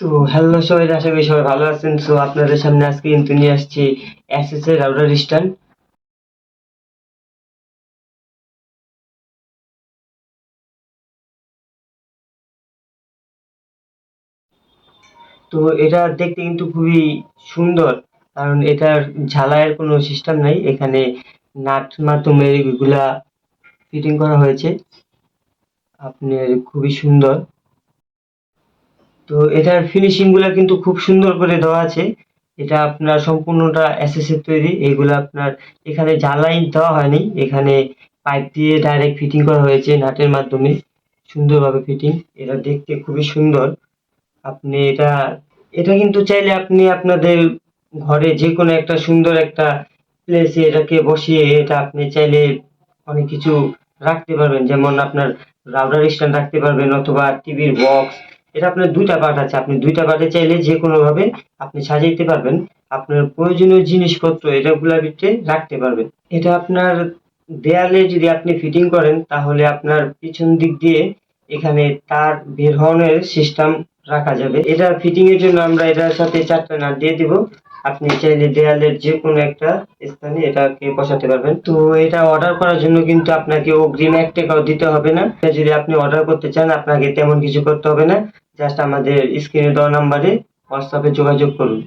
তো হ্যালো সবাই, আশা করি সবাই ভালো আছেন। সো আপনাদের সামনে আজকে কিন্তু নিয়ে আসছি এসএস এর রাউটার স্ট্যান্ড। তো এটা দেখতে কিন্তু খুবই সুন্দর, কারণ এটার ঝালাইয়ের কোনো সিস্টেম নাই। এখানে নাট মাধ্যমে এগুলা ফিটিং করা হয়েছে। আপনার খুবই সুন্দর। তো এটার ফিনিশিং গুলা কিন্তু খুব সুন্দর করে দেওয়া আছে। এটা আপনার সম্পূর্ণটা এসএস এর তৈরি। এগুলা আপনার এখানে ঝালাই দেওয়া হয়নি, এখানে পাইপ দিয়ে ডাইরেক্ট ফিটিং করা হয়েছে নাটের মাধ্যমে। সুন্দরভাবে ফিটিং। এটা দেখতে খুবই সুন্দর। আপনি এটা এটা কিন্তু চাইলে আপনি আপনাদের ঘরে যে কোনো একটা সুন্দর একটা প্লেসে এটাকে বসিয়ে এটা আপনি চাইলে অনেক কিছু রাখতে পারবেন, যেমন আপনার রাউটার স্ট্যান্ড রাখতে পারবেন অথবা টিভির বক্স। এটা আপনার দুইটা পার্ট আছে, আপনি দুইটা পার্টে চাইলে যে কোনো ভাবে আপনি সাজাইতে পারবেন। আপনার প্রয়োজনীয় জিনিসপত্র এটাগুলোর ভিতরে রাখতে পারবেন। এটা আপনার দেয়ালে যদি আপনি ফিটিং করেন তাহলে আপনার পিছন দিক দিয়ে এখানে তার বের হওয়ার সিস্টেম রাখা যাবে। এটা ফিটিং এর জন্য আমরা এটার সাথে 4টা নাট দিয়ে দিব। আপনি চাইলে দেয়ালের যে কোনো একটা স্থানে এটাকে বসাতে পারবেন। তো এটা অর্ডার করার জন্য কিন্তু আপনাকে অগ্রিম 1 টাকাও দিতে হবে না। এটা যদি আপনি অর্ডার করতে চান আপনাকে তেমন কিছু করতে হবে না। জাস্ট আমাদের স্ক্রিনে দেওয়া নাম্বারে হোয়াটসঅ্যাপে যোগাযোগ করুন।